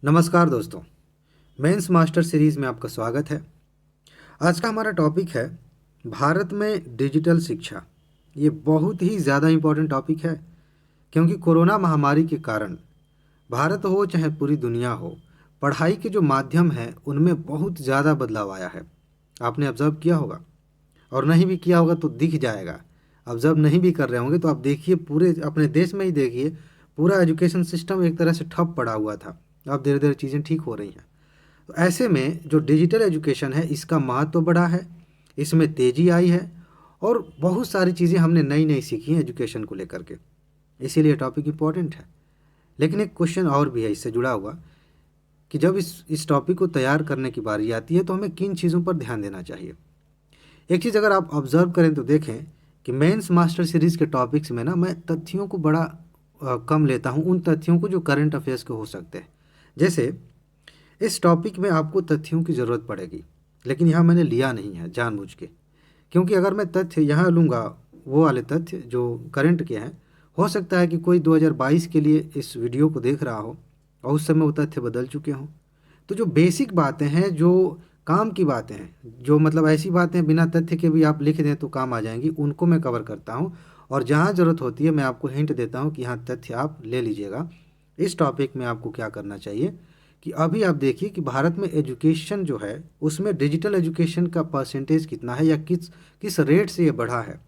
नमस्कार दोस्तों, mains master series में आपका स्वागत है। आज का हमारा टॉपिक है भारत में डिजिटल शिक्षा। ये बहुत ही ज़्यादा इम्पोर्टेंट टॉपिक है क्योंकि कोरोना महामारी के कारण भारत हो चाहे पूरी दुनिया हो, पढ़ाई के जो माध्यम हैं उनमें बहुत ज़्यादा बदलाव आया है। आपने ऑब्ज़र्व किया होगा और नहीं भी किया होगा तो दिख जाएगा। ऑब्ज़र्व नहीं भी कर रहे होंगे तो आप देखिए, पूरे अपने देश में ही देखिए, पूरा एजुकेशन सिस्टम एक तरह से ठप पड़ा हुआ था। अब धीरे धीरे चीज़ें ठीक हो रही हैं। तो ऐसे में जो डिजिटल एजुकेशन है इसका महत्व तो बढ़ा है, इसमें तेज़ी आई है और बहुत सारी चीज़ें हमने नई नई सीखी हैं एजुकेशन को लेकर के। इसीलिए टॉपिक इम्पॉर्टेंट है। लेकिन एक क्वेश्चन और भी है इससे जुड़ा हुआ कि जब इस टॉपिक को तैयार करने की बारी आती है तो हमें किन चीज़ों पर ध्यान देना चाहिए। एक चीज़ अगर आप ऑब्ज़र्व करें तो देखें कि मेंस मास्टर सीरीज़ के टॉपिक्स में ना मैं तथ्यों को बड़ा कम लेता हूँ, उन तथ्यों को जो करंट अफेयर्स के हो सकते हैं। जैसे इस टॉपिक में आपको तथ्यों की ज़रूरत पड़ेगी, लेकिन यहाँ मैंने लिया नहीं है जानबूझ के, क्योंकि अगर मैं तथ्य यहाँ लूँगा, वो वाले तथ्य जो करंट के हैं, हो सकता है कि कोई 2022 के लिए इस वीडियो को देख रहा हो और उस समय वो तथ्य बदल चुके हों। तो जो बेसिक बातें हैं, जो काम की बातें हैं, जो मतलब ऐसी बातें बिना तथ्य के भी आप लिख दें तो काम आ जाएंगी, उनको मैं कवर करता हूँ। और जहाँ ज़रूरत होती है मैं आपको हिंट देता हूँ कि यहाँ तथ्य आप ले लीजिएगा। इस टॉपिक में आपको क्या करना चाहिए कि अभी आप देखिए कि भारत में एजुकेशन जो है उसमें डिजिटल एजुकेशन का परसेंटेज कितना है या किस किस रेट से ये बढ़ा है,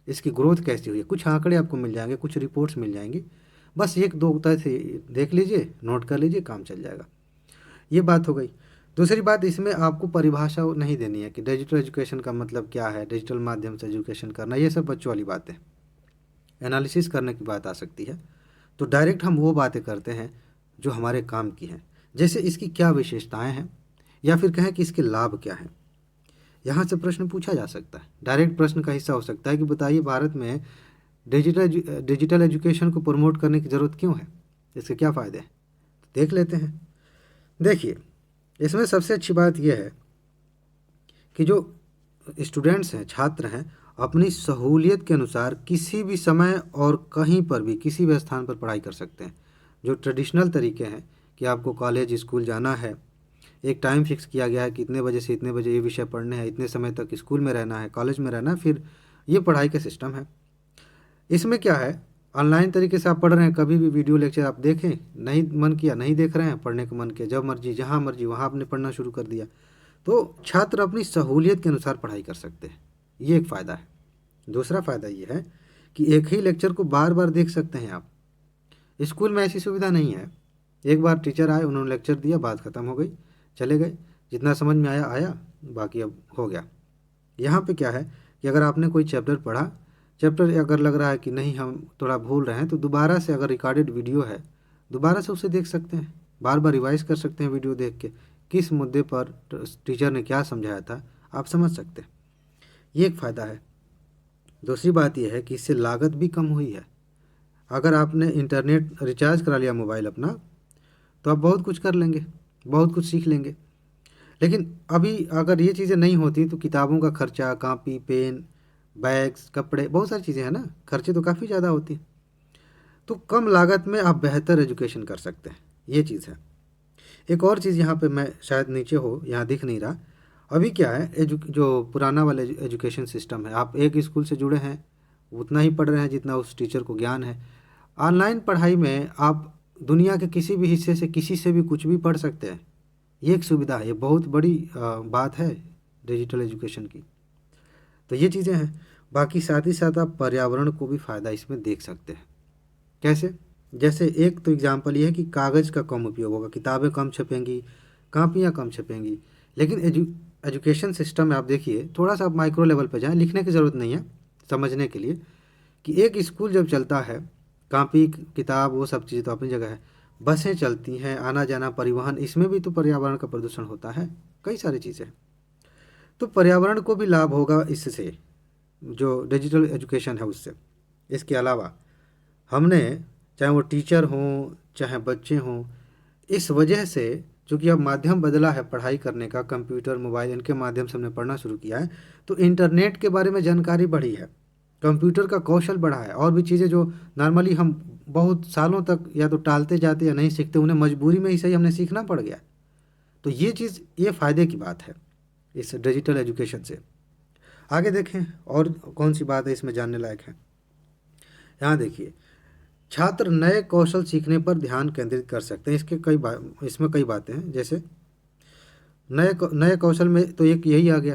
इसकी ग्रोथ कैसी हुई है। कुछ आंकड़े आपको मिल जाएंगे, कुछ रिपोर्ट्स मिल जाएंगी। बस एक दो तथ्य देख लीजिए, नोट कर लीजिए, काम चल जाएगा। ये बात हो गई। दूसरी बात, इसमें आपको परिभाषा नहीं देनी है कि डिजिटल एजुकेशन का मतलब क्या है, डिजिटल माध्यम से एजुकेशन करना, ये सब बच्चों वाली बातें। एनालिसिस करने की बात आ सकती है तो डायरेक्ट हम वो बातें करते हैं जो हमारे काम की हैं। जैसे इसकी क्या विशेषताएं हैं या फिर कहें कि इसके लाभ क्या हैं। यहाँ से प्रश्न पूछा जा सकता है, डायरेक्ट प्रश्न का हिस्सा हो सकता है कि बताइए भारत में डिजिटल एजुकेशन को प्रमोट करने की ज़रूरत क्यों है, इसके क्या फ़ायदे हैं। तो देख लेते हैं। देखिए, इसमें सबसे अच्छी बात यह है कि जो स्टूडेंट्स हैं, छात्र हैं, अपनी सहूलियत के अनुसार किसी भी समय और कहीं पर भी किसी भी स्थान पर पढ़ाई कर सकते हैं। जो ट्रेडिशनल तरीके हैं कि आपको कॉलेज स्कूल जाना है, एक टाइम फिक्स किया गया है कि इतने बजे से इतने बजे ये विषय पढ़ने हैं, इतने समय तक स्कूल में रहना है, कॉलेज में रहना है, फिर ये पढ़ाई का सिस्टम है। इसमें क्या है, ऑनलाइन तरीके से आप पढ़ रहे हैं, कभी भी वीडियो लेक्चर आप देखें, नहीं मन किया नहीं देख रहे हैं, पढ़ने का मन किया जब मर्जी जहाँ मर्जी वहाँ आपने पढ़ना शुरू कर दिया। तो छात्र अपनी सहूलियत के अनुसार पढ़ाई कर सकते हैं, ये एक फ़ायदा है। दूसरा फ़ायदा ये है कि एक ही लेक्चर को बार बार देख सकते हैं आप। स्कूल में ऐसी सुविधा नहीं है। एक बार टीचर आए, उन्होंने लेक्चर दिया, बात ख़त्म हो गई, चले गए, जितना समझ में आया आया, बाकी अब हो गया। यहाँ पे क्या है कि अगर आपने कोई चैप्टर पढ़ा, चैप्टर अगर लग रहा है कि नहीं हम थोड़ा भूल रहे हैं, तो दोबारा से अगर रिकॉर्डेड वीडियो है, दोबारा से उसे देख सकते हैं, बार बार रिवाइज कर सकते हैं वीडियो देख के, किस मुद्दे पर टीचर ने क्या समझाया था आप समझ सकते हैं। ये एक फ़ायदा है। दूसरी बात यह है कि इससे लागत भी कम हुई है। अगर आपने इंटरनेट रिचार्ज करा लिया मोबाइल अपना, तो आप बहुत कुछ कर लेंगे, बहुत कुछ सीख लेंगे। लेकिन अभी अगर ये चीज़ें नहीं होती तो किताबों का खर्चा, कापी पेन, बैग्स, कपड़े, बहुत सारी चीज़ें हैं ना, खर्चे तो काफ़ी ज़्यादा होती हैं। तो कम लागत में आप बेहतर एजुकेशन कर सकते हैं, ये चीज़ है। एक और चीज़ यहाँ पे मैं शायद नीचे हो, यहाँ दिख नहीं रहा। अभी क्या है, जो पुराना वाला एजुकेशन सिस्टम है, आप एक स्कूल से जुड़े हैं, उतना ही पढ़ रहे हैं जितना उस टीचर को ज्ञान है। ऑनलाइन पढ़ाई में आप दुनिया के किसी भी हिस्से से किसी से भी कुछ भी पढ़ सकते हैं। ये एक सुविधा है, ये बहुत बड़ी बात है डिजिटल एजुकेशन की। तो ये चीज़ें हैं। बाकी साथ ही साथ आप पर्यावरण को भी फ़ायदा इसमें देख सकते हैं। कैसे? जैसे एक तो एग्जांपल ये है कि कागज़ का कम उपयोग होगा, किताबें कम छपेंगी, कापियाँ कम छपेंगी। लेकिन एजुकेशन सिस्टम में आप देखिए, थोड़ा सा आप माइक्रो लेवल पे जाएँ, लिखने की ज़रूरत नहीं है समझने के लिए, कि एक स्कूल जब चलता है, कापी किताब वो सब चीज़ तो अपनी जगह है, बसें चलती हैं, आना जाना, परिवहन, इसमें भी तो पर्यावरण का प्रदूषण होता है, कई सारी चीज़ें। तो पर्यावरण को भी लाभ होगा इससे, जो डिजिटल एजुकेशन है उससे। इसके अलावा हमने, चाहे वो टीचर हों चाहे बच्चे हों, इस वजह से, चूँकि अब माध्यम बदला है पढ़ाई करने का, कंप्यूटर मोबाइल इनके माध्यम से हमने पढ़ना शुरू किया है, तो इंटरनेट के बारे में जानकारी बढ़ी है, कंप्यूटर का कौशल बढ़ा है, और भी चीज़ें जो नॉर्मली हम बहुत सालों तक या तो टालते जाते या नहीं सीखते, उन्हें मजबूरी में ही सही हमने सीखना पड़ गया। तो ये चीज़, ये फ़ायदे की बात है इस डिजिटल एजुकेशन से। आगे देखें और कौन सी बात है इसमें जानने लायक है। यहाँ देखिए, छात्र नए कौशल सीखने पर ध्यान केंद्रित कर सकते हैं। इसमें कई बातें हैं, जैसे नए कौशल में तो एक यही आ गया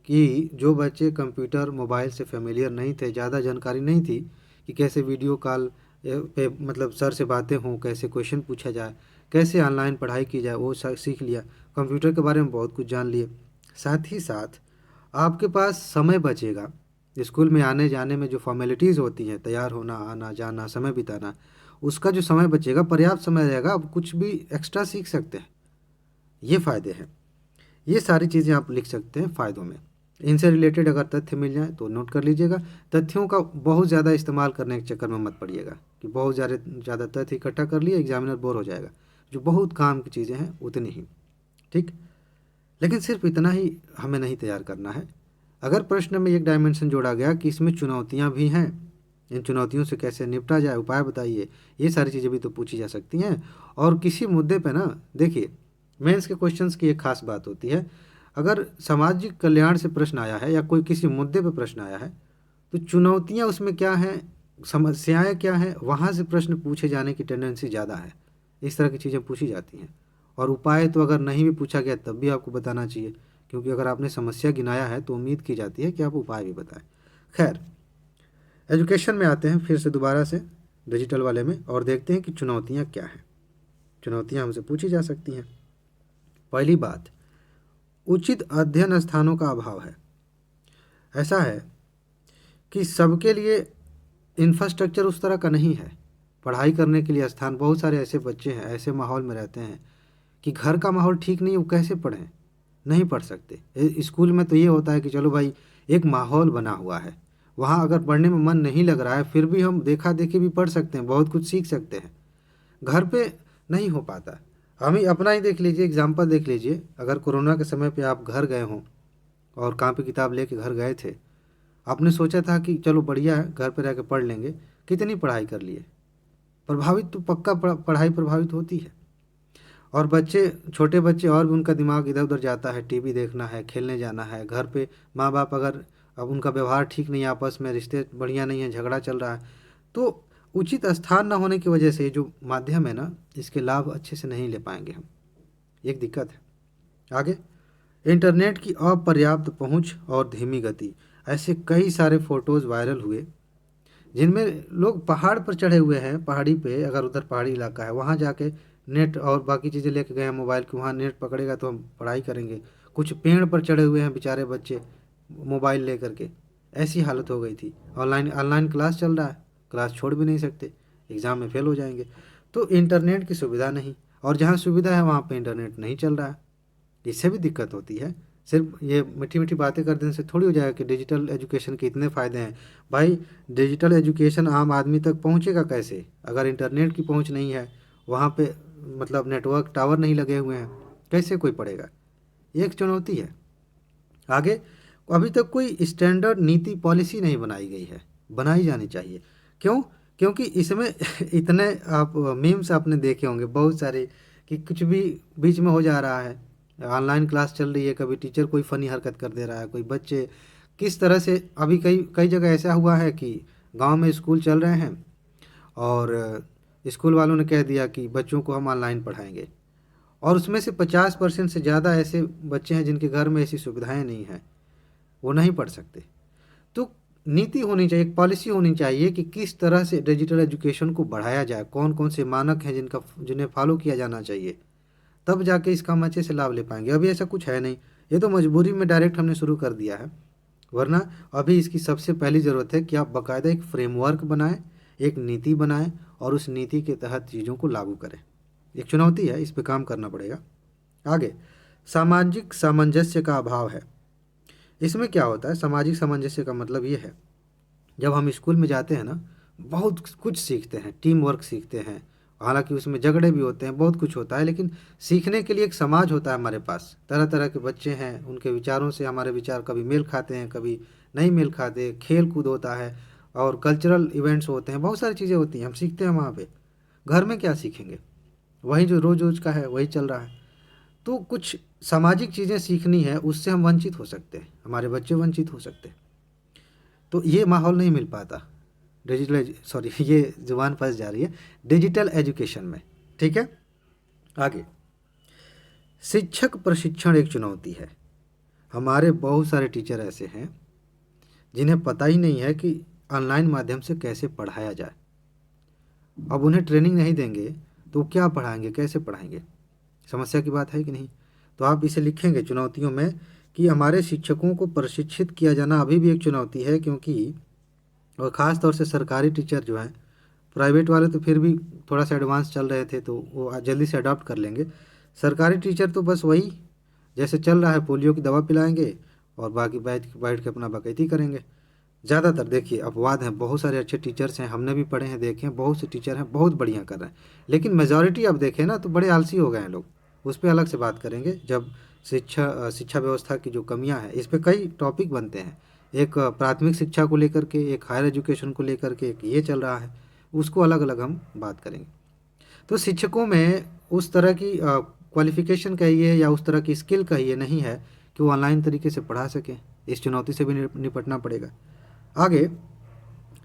कि जो बच्चे कंप्यूटर मोबाइल से फेमिलियर नहीं थे, ज़्यादा जानकारी नहीं थी कि कैसे वीडियो कॉल पे मतलब सर से बातें हों, कैसे क्वेश्चन पूछा जाए, कैसे ऑनलाइन पढ़ाई की जाए, वो सीख लिया। कंप्यूटर के बारे में बहुत कुछ जान लिए। साथ ही साथ आपके पास समय बचेगा। स्कूल में आने जाने में जो फॉर्मेलिटीज़ होती हैं, तैयार होना, आना जाना, समय बिताना, उसका जो समय बचेगा, पर्याप्त समय रहेगा, आप कुछ भी एक्स्ट्रा सीख सकते हैं। ये फ़ायदे हैं। ये सारी चीज़ें आप लिख सकते हैं फ़ायदों में। इनसे रिलेटेड अगर तथ्य मिल जाए तो नोट कर लीजिएगा। तथ्यों का बहुत ज़्यादा इस्तेमाल करने के चक्कर में मत पड़िएगा कि बहुत ज़्यादा तथ्य इकट्ठा कर लिए, एग्जामिनर बोर हो जाएगा। जो बहुत काम की चीज़ें हैं उतनी ही, ठीक। लेकिन सिर्फ इतना ही हमें नहीं तैयार करना है। अगर प्रश्न में एक डायमेंशन जोड़ा गया कि इसमें चुनौतियाँ भी हैं, इन चुनौतियों से कैसे निपटा जाए, उपाय बताइए, ये सारी चीज़ें भी तो पूछी जा सकती हैं। और किसी मुद्दे पे ना, देखिए, मेंस के क्वेश्चंस की एक खास बात होती है। अगर सामाजिक कल्याण से प्रश्न आया है या कोई किसी मुद्दे पे प्रश्न आया है, तो चुनौतियाँ उसमें क्या हैं, समस्याएं क्या हैं, वहाँ से प्रश्न पूछे जाने की टेंडेंसी ज़्यादा है। इस तरह की चीज़ें पूछी जाती हैं। और उपाय तो अगर नहीं भी पूछा गया तब भी आपको बताना चाहिए, क्योंकि अगर आपने समस्या गिनाया है तो उम्मीद की जाती है कि आप उपाय भी बताएं। खैर, एजुकेशन में आते हैं फिर से दोबारा से डिजिटल वाले में, और देखते हैं कि चुनौतियाँ क्या हैं। चुनौतियाँ हमसे पूछी जा सकती हैं। पहली बात, उचित अध्ययन स्थानों का अभाव है। ऐसा है कि सबके लिए इंफ्रास्ट्रक्चर उस तरह का नहीं है। पढ़ाई करने के लिए स्थान, बहुत सारे ऐसे बच्चे हैं, ऐसे माहौल में रहते हैं कि घर का माहौल ठीक नहीं है, वो कैसे पढ़ें, नहीं पढ़ सकते। स्कूल में तो ये होता है कि चलो भाई, एक माहौल बना हुआ है, वहाँ अगर पढ़ने में मन नहीं लग रहा है फिर भी हम देखा देखी भी पढ़ सकते हैं, बहुत कुछ सीख सकते हैं। घर पे नहीं हो पाता। हम ही अपना ही देख लीजिए, एग्जाम्पल देख लीजिए। अगर कोरोना के समय पे आप घर गए हों और कॉपी किताब लेके घर गए थे, आपने सोचा था कि चलो बढ़िया है, घर पे रह के पढ़ लेंगे, कितनी पढ़ाई कर लिए। प्रभावित तो पक्का पढ़ाई प्रभावित होती है। और बच्चे, छोटे बच्चे, और भी उनका दिमाग इधर उधर जाता है, टीवी देखना है, खेलने जाना है। घर पे माँ बाप अगर, अब उनका व्यवहार ठीक नहीं है, आपस में रिश्ते बढ़िया नहीं है, झगड़ा चल रहा है, तो उचित स्थान न होने की वजह से जो माध्यम है ना, इसके लाभ अच्छे से नहीं ले पाएंगे हम। एक दिक्कत है। आगे, इंटरनेट की अपर्याप्त पहुंच और धीमी गति। ऐसे कई सारे फ़ोटोज़ वायरल हुए जिनमें लोग पहाड़ पर चढ़े हुए हैं, पहाड़ी पे, अगर उधर पहाड़ी इलाका है वहाँ जाके नेट और बाकी चीज़ें लेके गए हैं मोबाइल की, वहाँ नेट पकड़ेगा तो हम पढ़ाई करेंगे। कुछ पेड़ पर चढ़े हुए हैं बेचारे बच्चे मोबाइल ले करके, ऐसी हालत हो गई थी। ऑनलाइन ऑनलाइन क्लास चल रहा है, क्लास छोड़ भी नहीं सकते, एग्ज़ाम में फेल हो जाएंगे। तो इंटरनेट की सुविधा नहीं, और जहाँ सुविधा है वहाँ पे इंटरनेट नहीं चल रहा है, इससे भी दिक्कत होती है। सिर्फ ये मीठी मीठी बातें कर देने से थोड़ी हो जाएगा कि डिजिटल एजुकेशन के इतने फ़ायदे हैं। भाई, डिजिटल एजुकेशन आम आदमी तक पहुंचेगा कैसे अगर इंटरनेट की पहुंच नहीं है, वहाँ पे मतलब नेटवर्क टावर नहीं लगे हुए हैं, कैसे कोई पढ़ेगा। ये एक चुनौती है। आगे, अभी तक कोई स्टैंडर्ड नीति पॉलिसी नहीं बनाई गई है, बनाई जानी चाहिए। क्यों? क्योंकि इसमें इतने, आप मीम्स आपने देखे होंगे बहुत सारे, कि कुछ भी बीच में हो जा रहा है। ऑनलाइन क्लास चल रही है, कभी टीचर कोई फ़नी हरकत कर दे रहा है, कोई बच्चे किस तरह से, अभी कई कई जगह ऐसा हुआ है कि गांव में स्कूल चल रहे हैं और स्कूल वालों ने कह दिया कि बच्चों को हम ऑनलाइन पढ़ाएंगे, और उसमें से 50% से ज़्यादा ऐसे बच्चे हैं जिनके घर में ऐसी सुविधाएं नहीं हैं, वो नहीं पढ़ सकते। तो नीति होनी चाहिए, एक पॉलिसी होनी चाहिए कि किस तरह से डिजिटल एजुकेशन को बढ़ाया जाए, कौन कौन से मानक हैं जिन्हें फॉलो किया जाना चाहिए, तब जाके इसका हम अच्छे से लाभ ले पाएंगे। अभी ऐसा कुछ है नहीं, ये तो मजबूरी में डायरेक्ट हमने शुरू कर दिया है। वरना अभी इसकी सबसे पहली ज़रूरत है कि आप बाकायदा एक फ्रेमवर्क बनाएं, एक नीति बनाएं, और उस नीति के तहत चीज़ों को लागू करें। एक चुनौती है, इस पे काम करना पड़ेगा। आगे, सामाजिक सामंजस्य का अभाव है। इसमें क्या होता है, सामाजिक सामंजस्य का मतलब ये है, जब हम स्कूल में जाते हैं ना, बहुत कुछ सीखते हैं, टीम वर्क सीखते हैं। हालांकि उसमें झगड़े भी होते हैं, बहुत कुछ होता है, लेकिन सीखने के लिए एक समाज होता है हमारे पास। तरह तरह के बच्चे हैं, उनके विचारों से हमारे विचार कभी मेल खाते हैं, कभी नहीं मेल खाते। खेल कूद होता है, और कल्चरल इवेंट्स होते हैं, बहुत सारी चीज़ें होती हैं, हम सीखते हैं वहाँ पे। घर में क्या सीखेंगे, वही जो रोज़ रोज़ का है वही चल रहा है। तो कुछ सामाजिक चीज़ें सीखनी है, उससे हम वंचित हो सकते हैं, हमारे बच्चे वंचित हो सकते हैं। तो ये माहौल नहीं मिल पाता डिजिटल, सॉरी ये जुबान फंस जा रही है, डिजिटल एजुकेशन में। ठीक है, आगे। शिक्षक प्रशिक्षण एक चुनौती है। हमारे बहुत सारे टीचर ऐसे हैं जिन्हें पता ही नहीं है कि ऑनलाइन माध्यम से कैसे पढ़ाया जाए। अब उन्हें ट्रेनिंग नहीं देंगे तो क्या पढ़ाएंगे, कैसे पढ़ाएंगे? समस्या की बात है कि नहीं? तो आप इसे लिखेंगे चुनौतियों में कि हमारे शिक्षकों को प्रशिक्षित किया जाना अभी भी एक चुनौती है, क्योंकि और ख़ास तौर से सरकारी टीचर जो हैं, प्राइवेट वाले तो फिर भी थोड़ा सा एडवांस चल रहे थे तो वो जल्दी से अडॉप्ट कर लेंगे। सरकारी टीचर तो बस वही जैसे चल रहा है, पोलियो की दवा पिलाएंगे और बाकी बैठ बैठ के अपना बकैती करेंगे। ज़्यादातर देखिए अपवाद हैं, बहुत सारे अच्छे टीचर्स हैं, हमने भी पढ़े हैं, देखे हैं, बहुत से टीचर हैं बहुत बढ़िया कर रहे हैं, लेकिन मेजॉरिटी अब देखें ना तो बड़े आलसी हो गए हैं लोग। उस पर अलग से बात करेंगे जब शिक्षा व्यवस्था की जो कमियां हैं, इस पर कई टॉपिक बनते हैं। एक प्राथमिक शिक्षा को लेकर के, एक हायर एजुकेशन को लेकर के, एक ये चल रहा है, उसको अलग अलग हम बात करेंगे। तो शिक्षकों में उस तरह की क्वालिफिकेशन कहिए या उस तरह की स्किल कहिए नहीं है कि वो ऑनलाइन तरीके से पढ़ा सकें। इस चुनौती से भी निपटना पड़ेगा। आगे,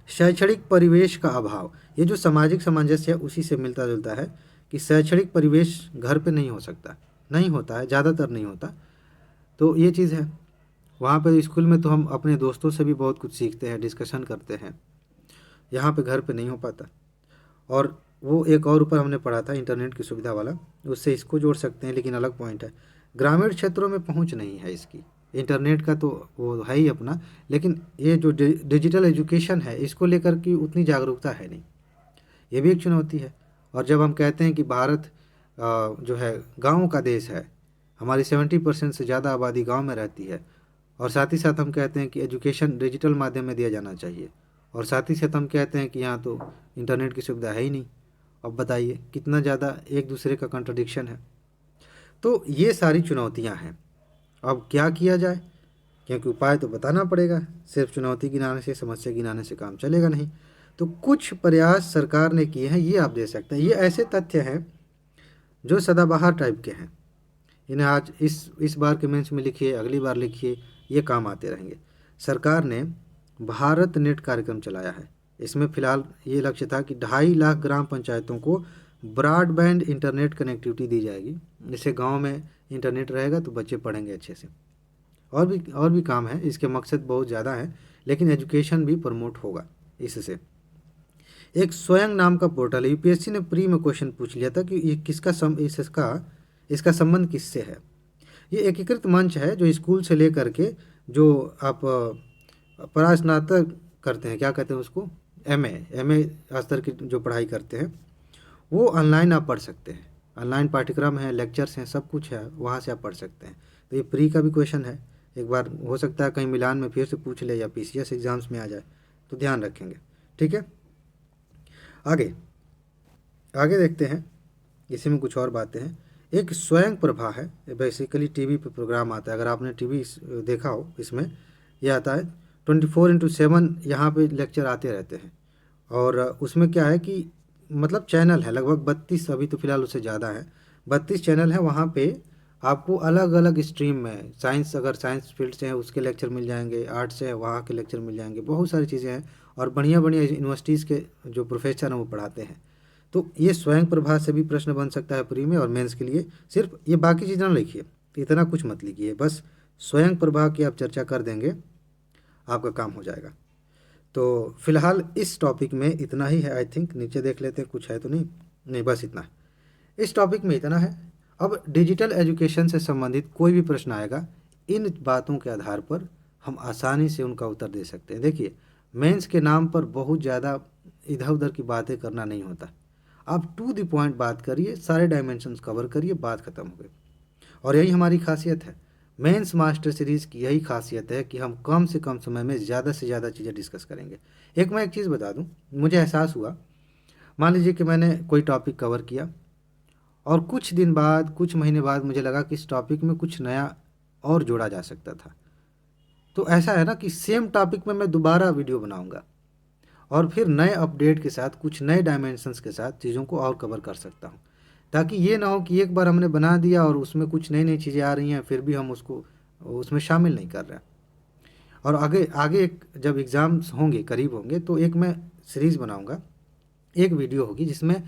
शैक्षणिक परिवेश का अभाव। ये जो सामाजिक सामंजस्य है उसी से मिलता जुलता है कि शैक्षणिक परिवेश घर पे नहीं हो सकता, नहीं होता है, ज़्यादातर नहीं होता। तो ये चीज़ है। वहाँ पे स्कूल में तो हम अपने दोस्तों से भी बहुत कुछ सीखते हैं, डिस्कशन करते हैं, यहाँ पे घर पे नहीं हो पाता। और वो एक और ऊपर हमने पढ़ा था इंटरनेट की सुविधा वाला, उससे इसको जोड़ सकते हैं, लेकिन अलग पॉइंट है। ग्रामीण क्षेत्रों में पहुंच नहीं है इसकी, इंटरनेट का तो वो है ही अपना, लेकिन ये जो डिजिटल एजुकेशन है इसको लेकर की उतनी जागरूकता है नहीं, ये भी एक चुनौती है। और जब हम कहते हैं कि भारत जो है गाँव का देश है, हमारी 70% से ज़्यादा आबादी गाँव में रहती है, और साथ ही साथ हम कहते हैं कि एजुकेशन डिजिटल माध्यम में दिया जाना चाहिए, और साथ ही साथ हम कहते हैं कि यहाँ तो इंटरनेट की सुविधा है ही नहीं। अब बताइए कितना ज़्यादा एक दूसरे का कंट्रडिक्शन है। तो ये सारी चुनौतियाँ हैं। अब क्या किया जाए, क्योंकि उपाय तो बताना पड़ेगा, सिर्फ चुनौती गिनाने से, समस्या गिनाने से काम चलेगा नहीं। तो कुछ प्रयास सरकार ने किए हैं, ये आप दे सकते हैं। ये ऐसे तथ्य हैं जो सदाबहार टाइप के हैं, इन्हें आज इस बार के मेंस में लिखिए, अगली बार लिखिए, ये काम आते रहेंगे। सरकार ने भारत नेट कार्यक्रम चलाया है। इसमें फ़िलहाल ये लक्ष्य था कि 2.5 लाख ग्राम पंचायतों को ब्रॉडबैंड इंटरनेट कनेक्टिविटी दी जाएगी। जैसे गांव में इंटरनेट रहेगा तो बच्चे पढ़ेंगे अच्छे से। और भी काम है, इसके मकसद बहुत ज़्यादा हैं, लेकिन एजुकेशन भी प्रमोट होगा इससे। एक स्वयं नाम का पोर्टल है, यूपीएससी ने प्री में क्वेश्चन पूछ लिया था कि ये इसका संबंध किससे है। ये एकीकृत मंच है जो स्कूल से लेकर के जो आप परास्नातक करते हैं, क्या कहते हैं उसको, एमए स्तर की जो पढ़ाई करते हैं, वो ऑनलाइन आप पढ़ सकते हैं। ऑनलाइन पाठ्यक्रम है, लेक्चर्स हैं, सब कुछ है, वहाँ से आप पढ़ सकते हैं। तो ये प्री का भी क्वेश्चन है, एक बार हो सकता है कहीं मिलान में फिर से पूछ ले या पीसीएस एग्ज़ाम्स में आ जाए, तो ध्यान रखेंगे। ठीक है, आगे आगे देखते हैं। इसी में कुछ और बातें हैं। एक स्वयं प्रभा है, बेसिकली टीवी पे प्रोग्राम आता है, अगर आपने टीवी देखा हो, इसमें यह आता है 24/7 यहाँ पे लेक्चर आते रहते हैं। और उसमें क्या है कि मतलब चैनल है लगभग 32, अभी तो फ़िलहाल उससे ज़्यादा है, 32 चैनल है। वहाँ पे आपको अलग अलग स्ट्रीम में, साइंस अगर साइंस फील्ड से है उसके लेक्चर मिल जाएंगे, आर्ट से है वहाँ के लेक्चर मिल जाएंगे, बहुत सारी चीज़ें हैं। और बढ़िया बढ़िया यूनिवर्सिटीज़ के जो प्रोफेसर हैं वो पढ़ाते हैं। तो ये स्वयं प्रभा से भी प्रश्न बन सकता है प्री में और मेंस के लिए। सिर्फ ये बाकी चीज़ें ना लिखिए, इतना कुछ मत लिखिए, बस स्वयं प्रभा की आप चर्चा कर देंगे, आपका काम हो जाएगा। तो फिलहाल इस टॉपिक में इतना ही है। आई थिंक नीचे देख लेते हैं कुछ है तो नहीं, बस इतना, इस टॉपिक में इतना है। अब डिजिटल एजुकेशन से संबंधित कोई भी प्रश्न आएगा, इन बातों के आधार पर हम आसानी से उनका उत्तर दे सकते हैं। देखिए, मेंस के नाम पर बहुत ज़्यादा इधर उधर की बातें करना नहीं होता। आप टू द पॉइंट बात करिए, सारे डायमेंशंस कवर करिए, बात खत्म हो गई। और यही हमारी खासियत है, मेंस मास्टर सीरीज़ की यही खासियत है कि हम कम से कम समय में ज़्यादा से ज़्यादा चीज़ें डिस्कस करेंगे। मैं एक चीज़ बता दूं, मुझे एहसास हुआ, मान लीजिए कि मैंने कोई टॉपिक कवर किया और कुछ दिन बाद, कुछ महीने बाद मुझे लगा कि इस टॉपिक में कुछ नया और जोड़ा जा सकता था। तो ऐसा है ना कि सेम टॉपिक में मैं दोबारा वीडियो बनाऊंगा, और फिर नए अपडेट के साथ, कुछ नए डायमेंशंस के साथ चीज़ों को और कवर कर सकता हूँ, ताकि ये ना हो कि एक बार हमने बना दिया और उसमें कुछ नई नई चीज़ें आ रही हैं फिर भी हम उसको उसमें शामिल नहीं कर रहे हैं। और आगे आगे जब एग्ज़ाम्स होंगे, करीब होंगे, तो एक मैं सीरीज़ बनाऊंगा, एक वीडियो होगी जिसमें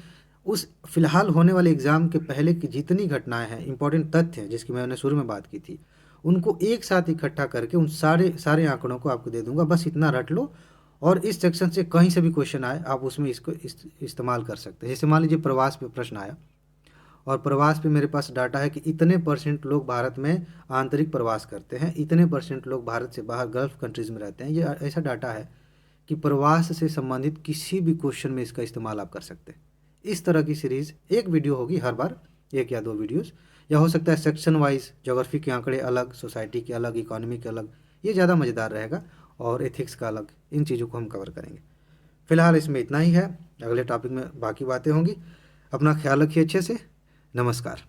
उस फिलहाल होने वाले एग्ज़ाम के पहले की जितनी घटनाएं हैं, इंपॉर्टेंट तथ्य हैं जिसकी मैंने शुरू में बात की थी, उनको एक साथ इकट्ठा करके उन सारे सारे आंकड़ों को आपको दे दूंगा। बस इतना रट लो और इस सेक्शन से कहीं से भी क्वेश्चन आए आप उसमें इसको इस्तेमाल कर सकते हैं। जैसे मान लीजिए प्रवास पे प्रश्न आया और प्रवास पे मेरे पास डाटा है कि इतने परसेंट लोग भारत में आंतरिक प्रवास करते हैं, इतने परसेंट लोग भारत से बाहर गल्फ कंट्रीज़ में रहते हैं। ये ऐसा डाटा है कि प्रवास से संबंधित किसी भी क्वेश्चन में इसका इस्तेमाल आप कर सकते हैं। इस तरह की सीरीज़ एक वीडियो होगी हर बार, एक या दो वीडियोस, या हो सकता है सेक्शन वाइज, ज्योग्राफी के आंकड़े अलग, सोसाइटी के अलग, इकोनॉमी के अलग, ये ज़्यादा मज़ेदार रहेगा, और एथिक्स का अलग। इन चीज़ों को हम कवर करेंगे। फिलहाल इसमें इतना ही है, अगले टॉपिक में बाकी बातें होंगी। अपना ख्याल रखिए अच्छे से। नमस्कार।